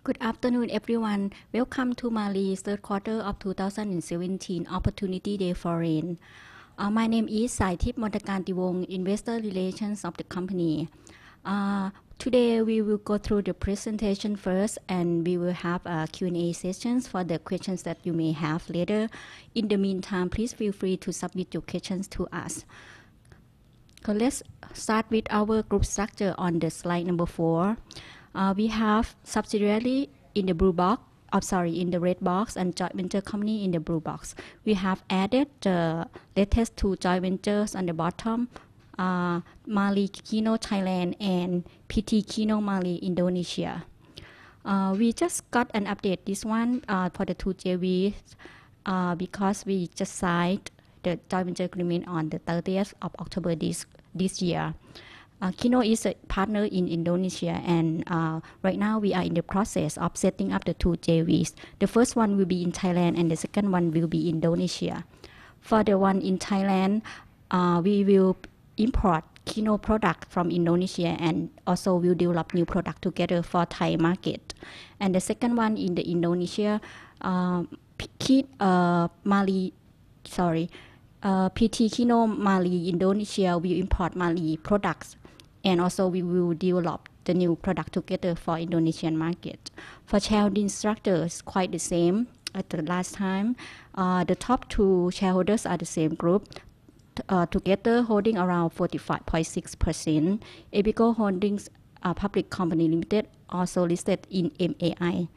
Good afternoon, everyone. Welcome to Mali's third quarter of 2017 Opportunity Day Foreign. My name is Saithip Montakantiwong, Investor Relations of the company. Today we will go through the presentation first, and we will have Q&A sessions for the questions that you may have later. In the meantime, please feel free to submit your questions to us. So let's start with our group structure on the slide number 4. We have subsidiary in the blue box, in the red box, and joint venture company in the blue box. We have added the latest two joint ventures on the bottom, Mali Kino Thailand and PT Kino Mali Indonesia. We just got an update this one for the two JVs because we just signed the joint venture agreement on the 30th of October this year. Kino is a partner in Indonesia, and right now we are in the process of setting up the two JVs. The first one will be in Thailand, and the second one will be Indonesia. For the one in Thailand, we will import Kino product from Indonesia, and also will develop new product together for Thai market. And the second one in the Indonesia, PT Kino Mali Indonesia will import Mali products, and also we will develop the new product together for Indonesian market. For shareholding structure, it's quite the same as the last time. The top two shareholders are the same group, together holding around 45.6%. Abico Holdings, public company limited, also listed in MAI.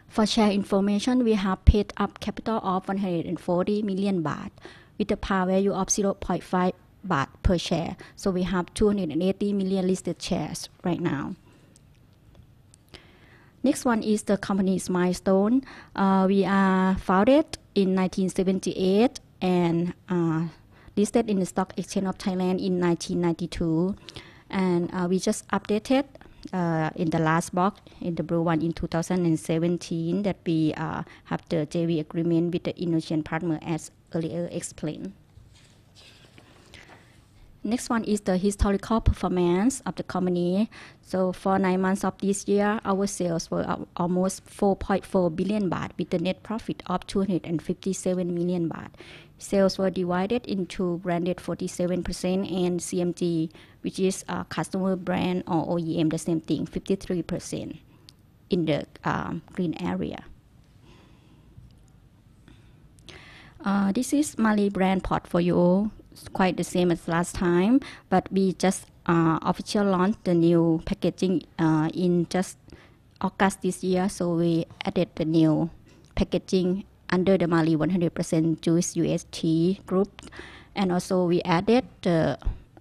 For share information, we have paid up capital of 140 million baht with a par value of 0.5 baht per share. So we have 280 million listed shares right now. Next one is the company's milestone. We are founded in 1978 and listed in the Stock Exchange of Thailand in 1992. And we just updated in the last box, in the blue one, in 2017, that we have the JV agreement with the Indonesian partner as earlier explained. Next one is the historical performance of the company. So for 9 months of this year, our sales were almost 4.4 billion baht with a net profit of 257 million baht. Sales were divided into branded 47% and CMG, which is customer brand or OEM, the same thing, 53% in the green area. This is Mali brand portfolio. It's quite the same as last time, but we just officially launched the new packaging in just August this year, so we added the new packaging under the Mali 100% juice UST group, and also we added the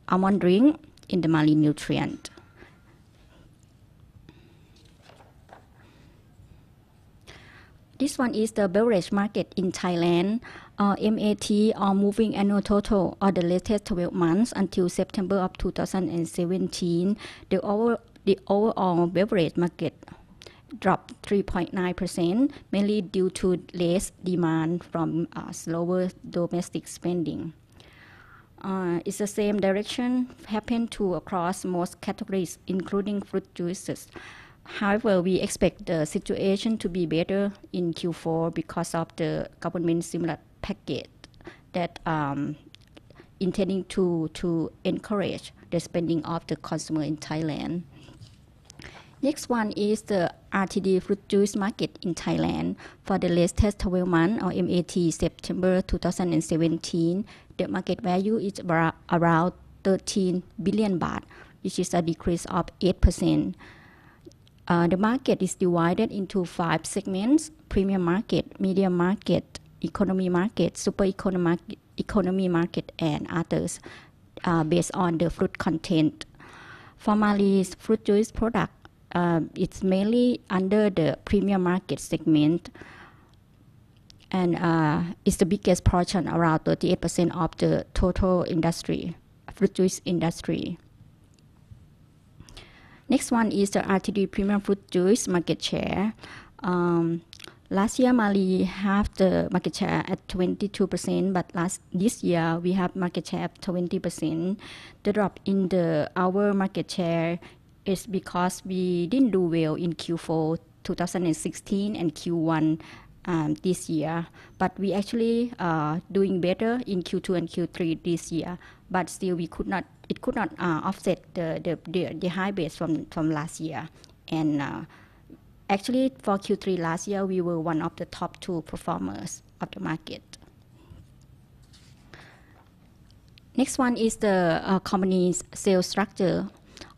almond drink in the Mali nutrient. This one is the beverage market in Thailand. MAT, or moving annual total, or the latest 12 months until September of 2017, the overall beverage market dropped 3.9%, mainly due to less demand from slower domestic spending. It's the same direction happened to across most categories, including fruit juices. However, we expect the situation to be better in Q4 because of the government stimulus package that intending to encourage the spending of the consumer in Thailand. Next one is the RTD fruit juice market in Thailand. For the latest 12 months, or MAT, September 2017, the market value is around 13 billion baht, which is a decrease of 8%. The market is divided into 5 segments: premium market, medium market, economy market, super economy market, and others, based on the fruit content. For Mali's fruit juice product, it's mainly under the premium market segment, and it's the biggest portion, around 38% of the total industry, fruit juice industry. Next one is the RTD premium fruit juice market share. Last year, Mali have the market share at 22%, but this year we have market share at 20%. The drop in our market share is because we didn't do well in Q4 2016 and Q1 this year. But we actually doing better in Q2 and Q3 this year. But still, it could not offset the high base from last year. And actually, for Q3 last year, we were one of the top 2 performers of the market. Next one is the company's sales structure.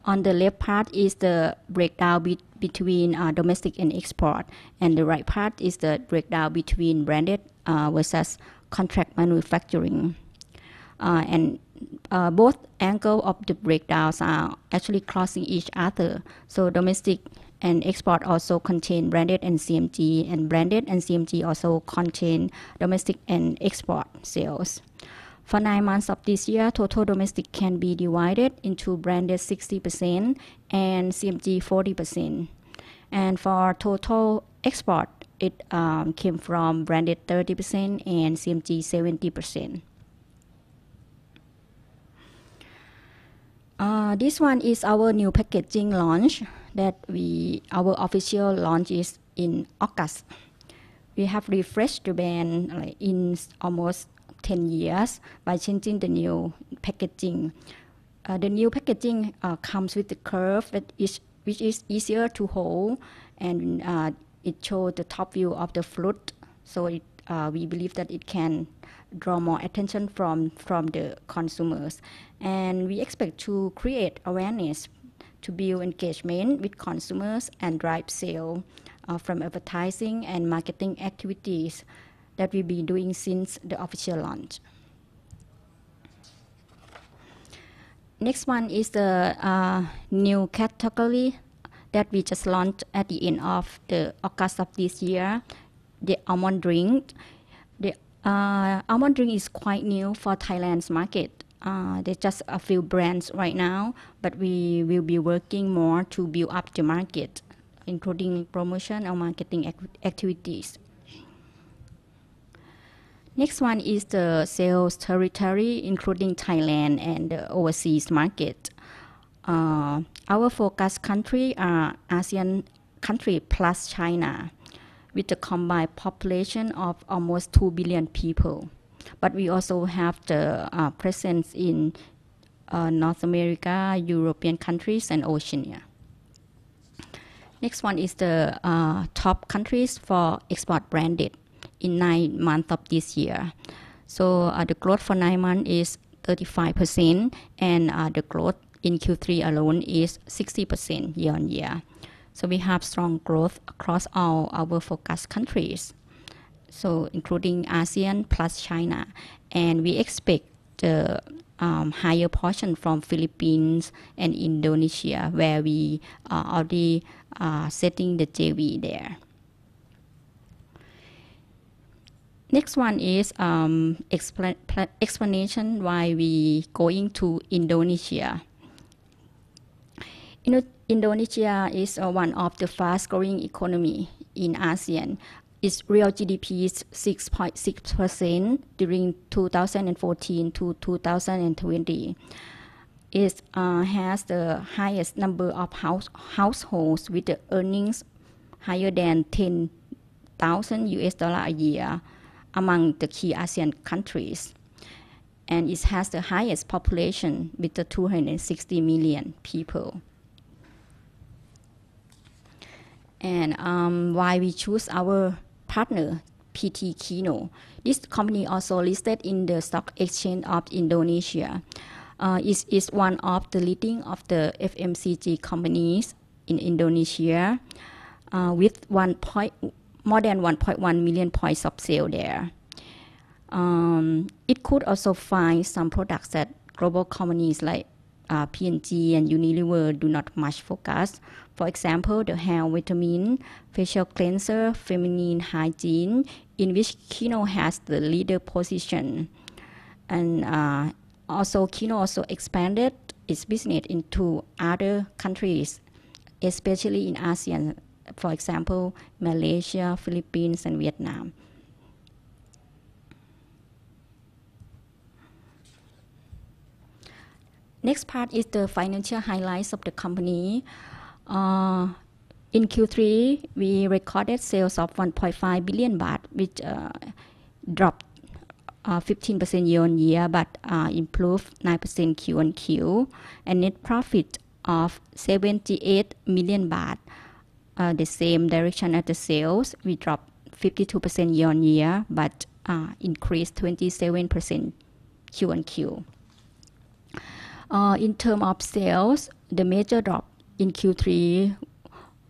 On the left part is the breakdown between domestic and export, and the right part is the breakdown between branded versus contract manufacturing. And both angles of the breakdowns are actually crossing each other. So domestic and export also contain branded and CMG, and branded and CMG also contain domestic and export sales. For 9 months of this year, total domestic can be divided into branded 60% and CMG 40%. And for total export, it came from branded 30% and CMG 70%. This one is our new packaging launch our official launch is in August. We have refreshed the brand in almost 10 years by changing the new packaging. The new packaging comes with the curve which is easier to hold, and it shows the top view of the fruit. So we believe that it can draw more attention from the consumers. And we expect to create awareness to build engagement with consumers and drive sales from advertising and marketing activities that we've been doing since the official launch. Next one is the new category that we just launched at the end of the August of this year, the almond drink. The almond drink is quite new for Thailand's market. There's just a few brands right now, but we will be working more to build up the market, including promotion and marketing activities. Next one is the sales territory, including Thailand and the overseas market. Our focus country are ASEAN country plus China, with a combined population of almost 2 billion people. But we also have the presence in North America, European countries, and Oceania. Next one is the top countries for export branded in 9 months of this year. So the growth for 9 months is 35%, and the growth in Q3 alone is 60% year on year. So we have strong growth across all our focus countries, so including ASEAN plus China. And we expect the higher portion from Philippines and Indonesia, where we are already setting the JV there. Next one is explanation why we going to Indonesia. Indonesia is one of the fast-growing economy in ASEAN. Its real GDP is 6.6% during 2014 to 2020. It has the highest number of households with the earnings higher than $10,000 a year among the key ASEAN countries. And it has the highest population with the 260 million people. And why we choose our partner, PT Kino. This company also listed in the stock exchange of Indonesia. It is one of the leading of the FMCG companies in Indonesia, with more than 1.1 million points of sale there. It could also find some products that global companies like P&G and Unilever do not much focus. For example, the hair vitamin, facial cleanser, feminine hygiene, in which Kino has the leader position. And also Kino also expanded its business into other countries, especially in ASEAN, for example, Malaysia, Philippines, and Vietnam. Next part is the financial highlights of the company. In Q3, we recorded sales of 1.5 billion baht, which dropped 15% year-on-year, but improved 9% Q-on-Q, and net profit of 78 million baht. The same direction as the sales, we dropped 52% year-on-year, but increased 27% Q-on-Q. In terms of sales, the major drop in Q3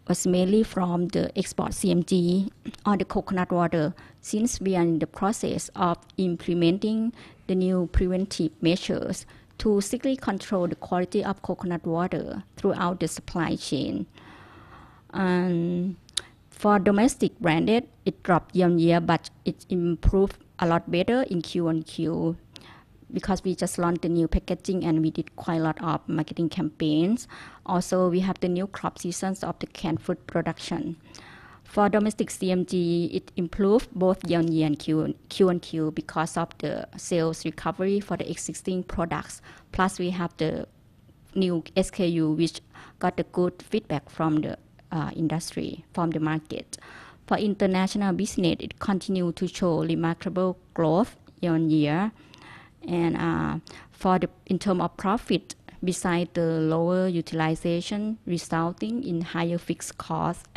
was mainly from the export CMG or the coconut water, since we are in the process of implementing the new preventive measures to strictly control the quality of coconut water throughout the supply chain. And for domestic branded, it dropped year-on-year, but it improved a lot better in Q-on-Q because we just launched the new packaging and we did quite a lot of marketing campaigns. Also, we have the new crop seasons of the canned fruit production. For domestic CMG, it improved both year-on-year and Q-on-Q because of the sales recovery for the existing products. Plus, we have the new SKU, which got the good feedback from the industry, from the market. For international business, it continued to show remarkable growth year-on-year. And in terms of profit, besides the lower utilization resulting in higher fixed cost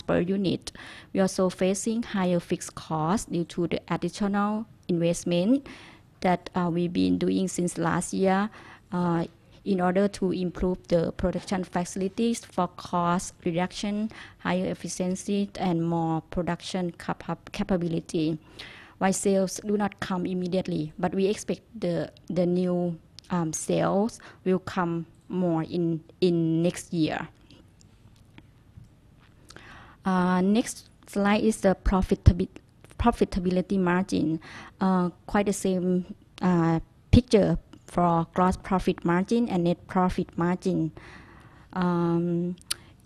per unit, we also facing higher fixed costs due to the additional investment that we've been doing since last year in order to improve the production facilities for cost reduction, higher efficiency, and more production capability. While sales do not come immediately, but we expect the new sales will come more in next year. Next slide is the profitability margin. Quite the same picture for gross profit margin and net profit margin.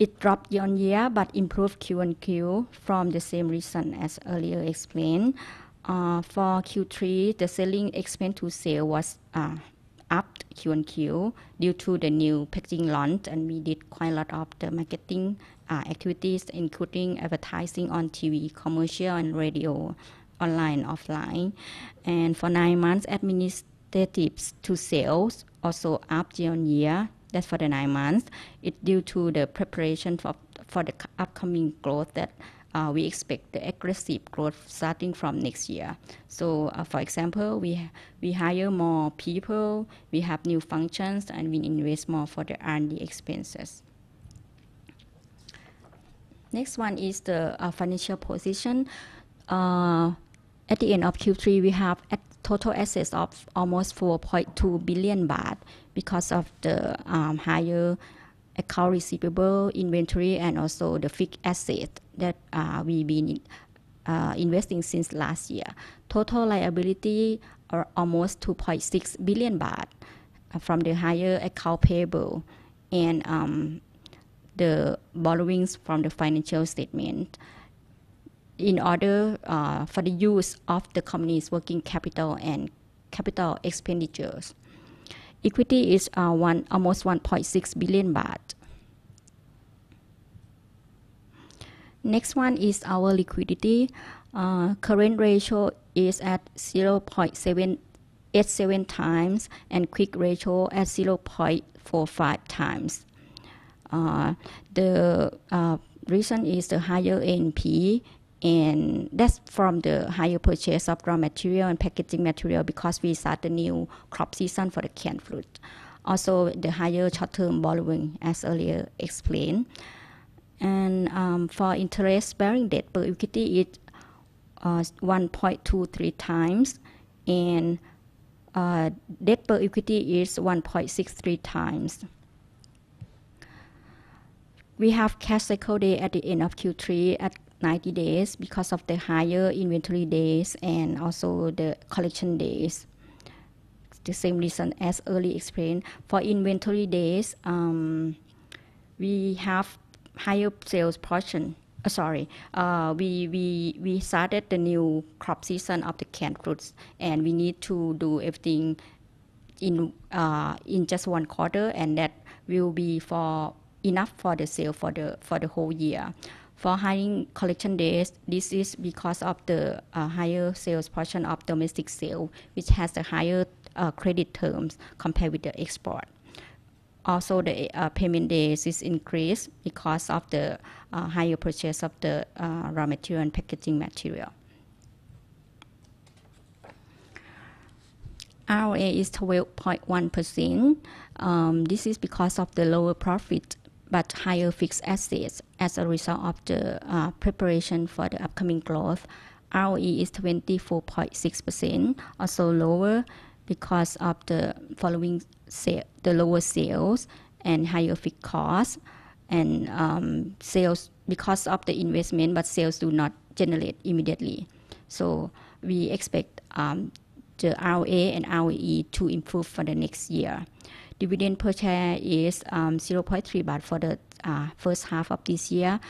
It dropped year-on-year but improved Q-on-Q from the same reason as earlier explained. For Q3, the selling expense to sale was up Q-on-Q due to the new packaging launch, and we did quite a lot of the marketing activities, including advertising on TV, commercial, and radio, online, offline. And for 9 months, administrative to sales also up year-on-year. That's for the 9 months. It's due to the preparation for the upcoming growth that we expect the aggressive growth starting from next year. So, for example, we hire more people, we have new functions, and we invest more for the R&D expenses. Next one is the financial position. At the end of Q3, we have total assets of almost 4.2 billion baht because of the higher account receivable, inventory, and also the fixed asset that we've been investing since last year. Total liability are almost 2.6 billion baht from the higher account payable and the borrowings from the financial statement in order for the use of the company's working capital and capital expenditures. Equity is almost 1.6 billion baht. Next one is our liquidity. Current ratio is at 0.787 times and quick ratio at 0.45 times. The reason is the higher ANP, and that's from the higher purchase of raw material and packaging material because we start the new crop season for the canned fruit. Also, the higher short-term borrowing, as earlier explained. And for interest-bearing debt per equity, it's 1.23 times, and debt per equity is 1.63 times. We have cash cycle day at the end of Q3 at 90 days because of the higher inventory days and also the collection days. The same reason as earlier explained. For inventory days, we have higher sales portion. We started the new crop season of the canned fruits, and we need to do everything in just one quarter, and that will be for enough for the sale for the whole year. For high collection days, this is because of the higher sales portion of domestic sale, which has the higher credit terms compared with the export. Also, the payment days is increased because of the higher purchase of the raw material and packaging material. ROA is 12.1%. This is because of the lower profit but higher fixed assets as a result of the preparation for the upcoming growth. ROE is 24.6%, also lower because of the following the lower sales and higher fixed costs, and sales because of the investment, but sales do not generate immediately. So we expect the ROA and ROE to improve for the next year. Dividend per share is 0.3 baht for the first half of this year.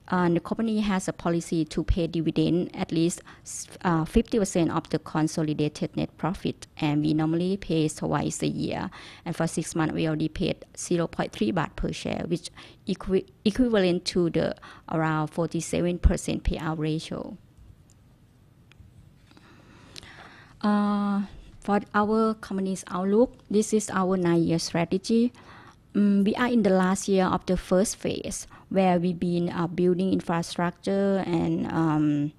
The company has a policy to pay dividend at least 50% of the consolidated net profit, and we normally pay twice a year. And for 6 months, we already paid 0.3 baht per share, which equivalent to the around 47% payout ratio. For our company's outlook, this is our 9-year strategy. We are in the last year of the first phase, where we've been building infrastructure and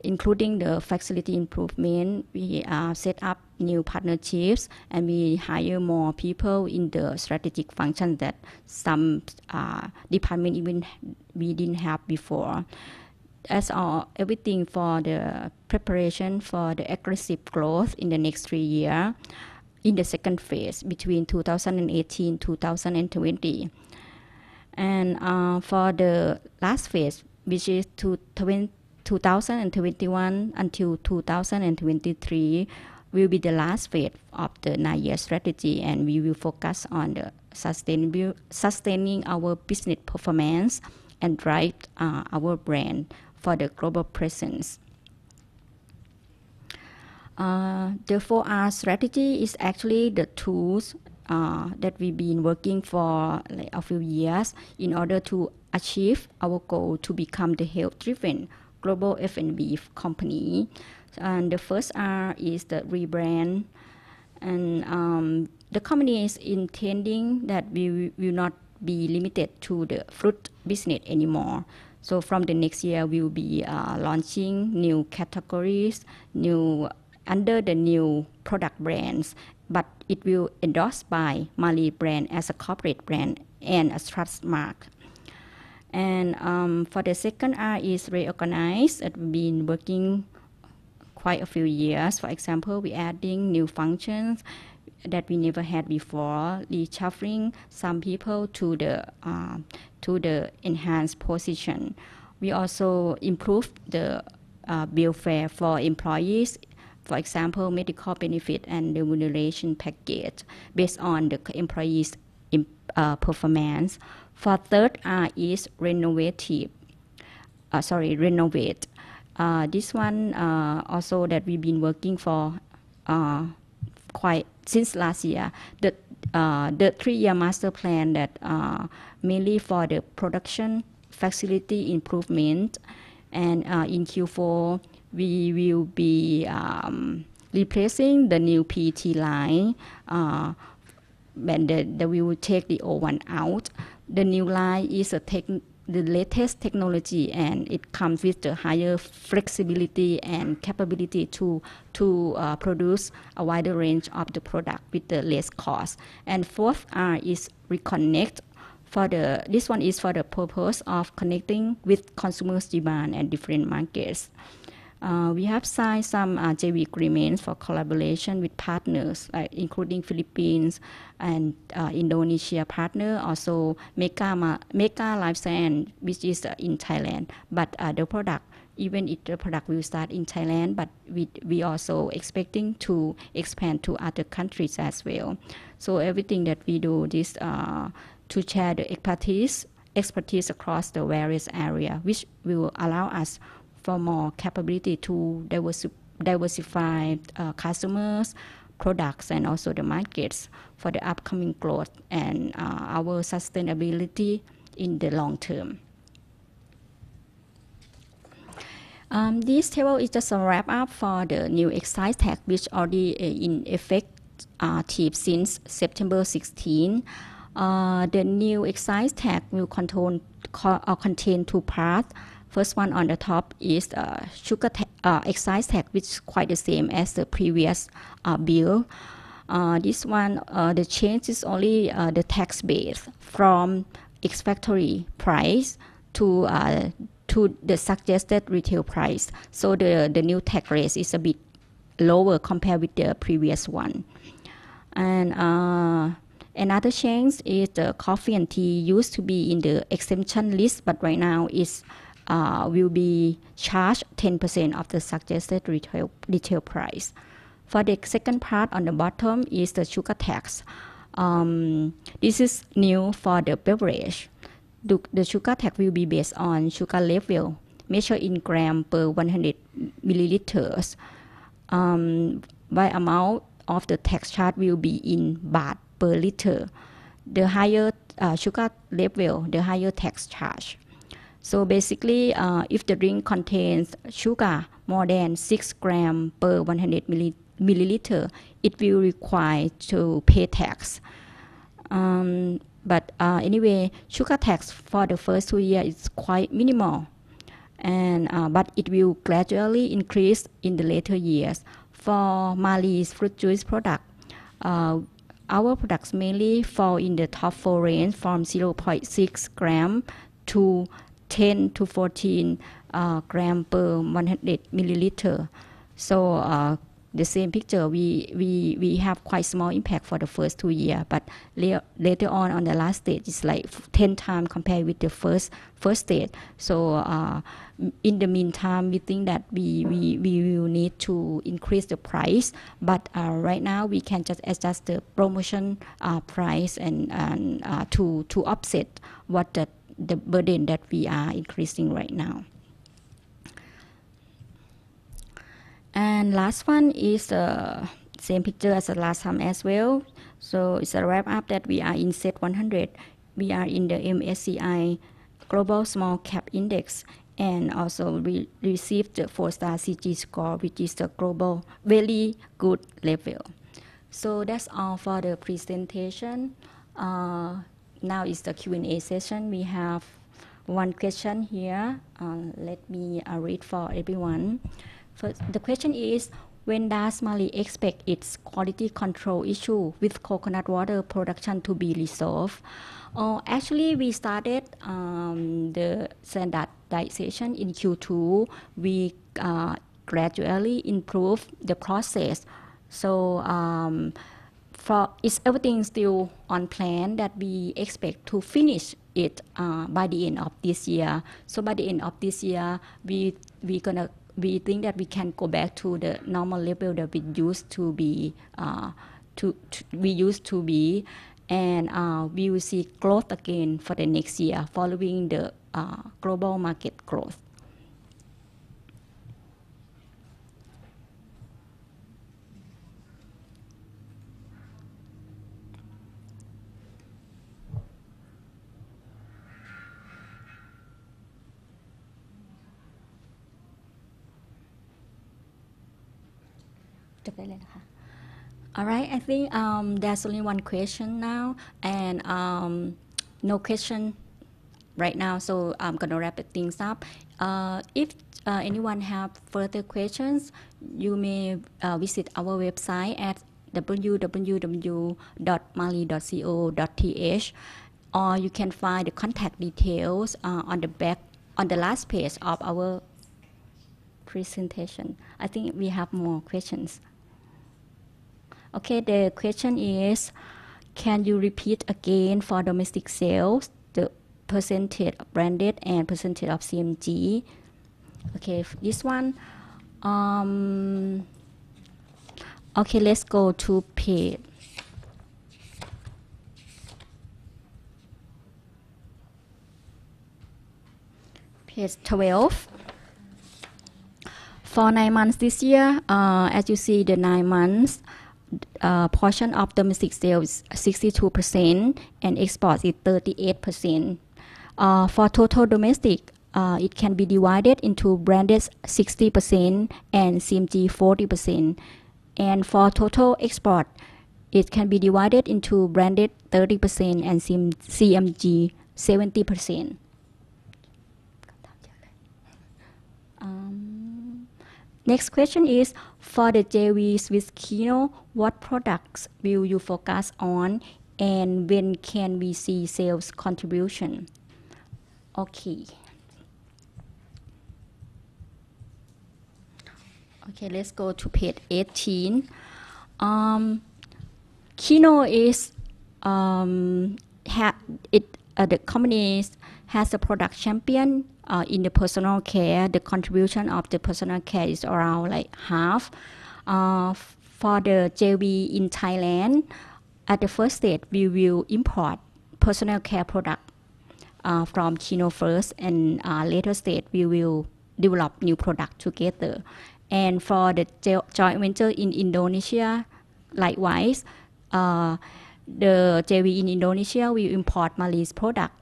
including the facility improvement. We set up new partnerships and we hire more people in the strategic function that some department even we didn't have before. That's all, everything for the preparation for the aggressive growth in the next 3 years in the second phase between 2018 2020. And for the last phase, which is 2021 until 2023, will be the last phase of the 9-year strategy, and we will focus on the sustaining our business performance and drive our brand for the global presence. The 4R strategy is actually the tools that we've been working for like a few years in order to achieve our goal to become the health-driven global F&B company. And the first R is the rebrand. And the company is intending that we will not be limited to the fruit business anymore. So from the next year, we will be launching new categories, under the new product brands, but it will endorsed by Mali brand as a corporate brand and a trust mark. And for the second R is reorganize. We've been working quite a few years. For example, we're adding new functions that we never had before, reshuffling some people to the enhanced position. We also improved the welfare for employees. For example, medical benefit and remuneration package based on the employees' performance. For third R is renovate. This one also that we've been working for quite since last year. The 3-year master plan that mainly for the production facility improvement, and in Q4 we will be replacing the new PET line, and we will take the old one out. The new line is the latest technology, and it comes with the higher flexibility and capability to produce a wider range of the product with the less cost. And fourth R is reconnect. This one is for the purpose of connecting with consumers' demand and different markets. We have signed some JV agreements for collaboration with partners, including Philippines and Indonesia partner, also Mega Life Science, which is in Thailand. But the product, even if the product will start in Thailand, but we also expecting to expand to other countries as well. So everything that we do this to share the expertise across the various areas, which will allow us for more capability to diversify customers, products and also the markets for the upcoming growth and our sustainability in the long term. This table is just a wrap up for the new excise tax which already in effect since September 16. The new excise tax will contain two parts. First one on the top is sugar excise tax, which is quite the same as the previous bill. This one, the change is only the tax base from ex-factory price to the suggested retail price. So the new tax rate is a bit lower compared with the previous one. And another change is the coffee and tea used to be in the exemption list, but right now is will be charged 10% of the suggested retail price. For the second part on the bottom is the sugar tax. This is new for the beverage. The sugar tax will be based on sugar level measured in gram per 100 milliliters. By amount of the tax charge will be in baht per liter. The higher sugar level, the higher tax charge. So basically, if the drink contains sugar more than 6 grams per 100 milliliter, it will require to pay tax. But anyway, sugar tax for the first 2 years is quite minimal, and but it will gradually increase in the later years. For Mali's fruit juice product, our products mainly fall in the top 4 range from 0.6 gram to 10 to 14 gram per 100 milliliter. So the same picture, we have quite small impact for the first 2 years, but later on the last stage is like 10 times compared with the first stage. So in the meantime, we think that we will need to increase the price, but right now we can just adjust the promotion price and to offset what the burden that we are increasing right now. And last one is the same picture as the last time as well. So it's a wrap up that we are in set 100. We are in the MSCI Global Small Cap Index, and also we received the 4-star CG score, which is the global very good level. So that's all for the presentation. Now is the Q&A session. We have one question here. Let me read for everyone. First, the question is, when does Mali expect its quality control issue with coconut water production to be resolved? Actually, we started the standardization in Q2. We gradually improve the process. So is everything still on plan that we expect to finish it by the end of this year. So by the end of this year, we think that we can go back to the normal level that we used to be, and we will see growth again for the next year following the global market growth. All right, I think there's only one question now, and no question right now, so I'm gonna wrap things up. If anyone have further questions, you may visit our website at www.mali.co.th, or you can find the contact details on the last page of our presentation. I think we have more questions. Okay, the question is, can you repeat again for domestic sales the percentage of branded and percentage of CMG? Okay, this one. Okay, let's go to page 12. For 9 months this year, as you see, the 9 months, portion of domestic sales 62% and export is 38%. For total domestic, it can be divided into branded 60% and CMG 40%. And for total export, it can be divided into branded 30% and CMG 70%. Next question is, for the JVs with Kino, what products will you focus on and when can we see sales contribution? Okay. Okay, let's go to page 18. Kino is the company has a product champion in the personal care. The contribution of the personal care is around like half. For the JV in Thailand, at the first stage, we will import personal care product from Kino first, and later stage, we will develop new product together. And for the joint venture in Indonesia, likewise, the JV in Indonesia will import Mali's product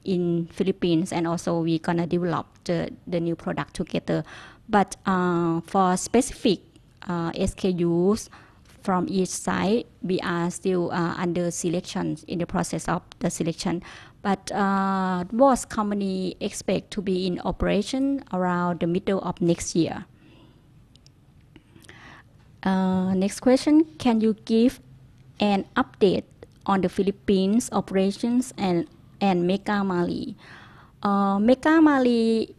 in Philippines, and also we're gonna develop the new product together. But for specific SKUs from each side, we are still under selection, in the process of the selection. But both company expect to be in operation around the middle of next year. Next question, can you give an update on the Philippines operations and Mega Mali? Mega Mali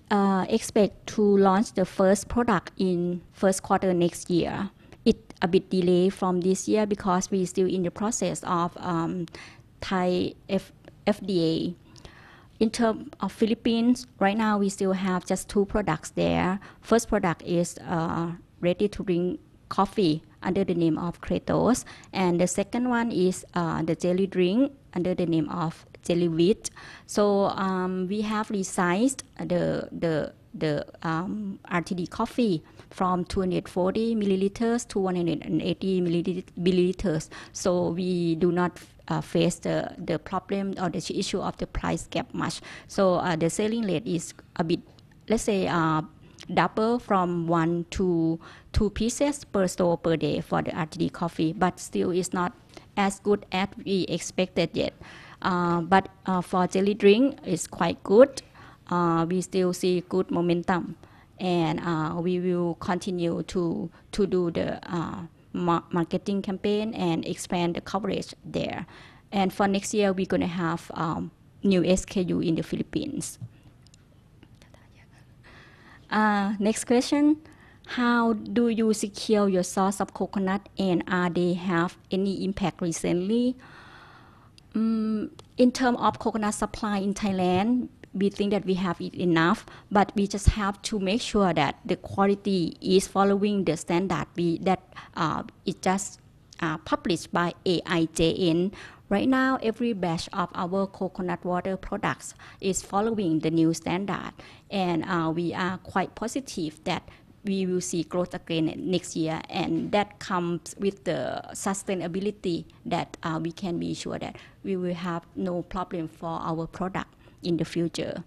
expect to launch the first product in first quarter next year. It a bit delayed from this year because we still in the process of Thai FDA. In terms of Philippines, right now we still have just 2 products there. First product is ready to drink coffee under the name of Kratos, and the second one is the jelly drink under the name of Jelly Wheat. So we have resized the RTD coffee from 240 milliliters to 180 milliliters. So we do not face the problem or the issue of the price gap much. So the selling rate is a bit, let's say, double from 1 to 2 pieces per store per day for the RTD coffee, but still is not as good as we expected yet. But for jelly drink, it's quite good. We still see good momentum, and we will continue to do the marketing campaign and expand the coverage there. And for next year, we're going to have new SKU in the Philippines. Next question, how do you secure your source of coconut, and are they have any impact recently? In terms of coconut supply in Thailand, we think that we have it enough, but we just have to make sure that the quality is following the standard that it just published by AIJN. Right now, every batch of our coconut water products is following the new standard, and we are quite positive that we will see growth again next year, and that comes with the sustainability that we can be sure that we will have no problem for our product in the future.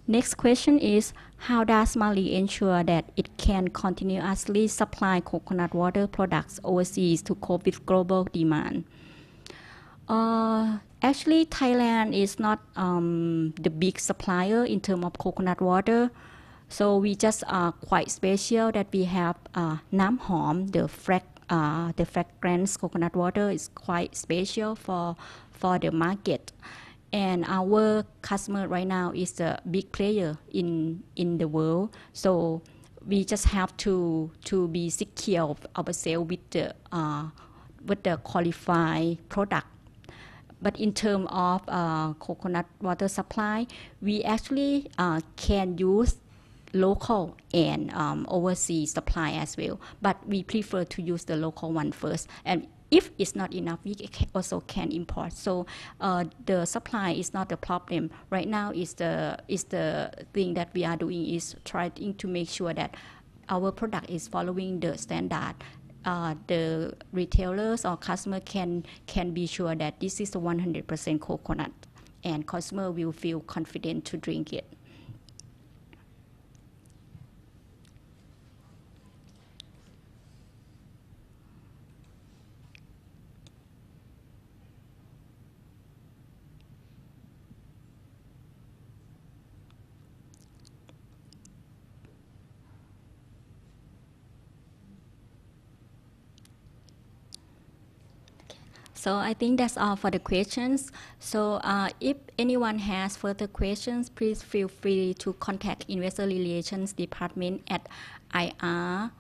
Next question is, how does Mali ensure that it can continuously supply coconut water products overseas to cope with global demand? Actually, Thailand is not the big supplier in terms of coconut water. So we just are quite special that we have Nam Hom, the fragrance coconut water is quite special for the market. And our customer right now is a big player in the world. So we just have to be secure of ourselves with the qualified product. But in terms of coconut water supply, we actually can use local and overseas supply as well. But we prefer to use the local one first. And if it's not enough, we also can import. So the supply is not the problem. Right now is the thing that we are doing is trying to make sure that our product is following the standard the retailers or customer can be sure that this is 100% coconut, and customer will feel confident to drink it. So I think that's all for the questions. So if anyone has further questions, please feel free to contact Investor Relations Department at ir@mali.co.th,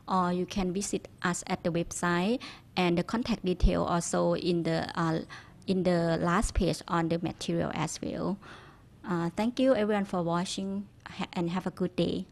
or you can visit us at the website, and the contact detail also in the last page on the material as well. Thank you everyone for watching, and have a good day.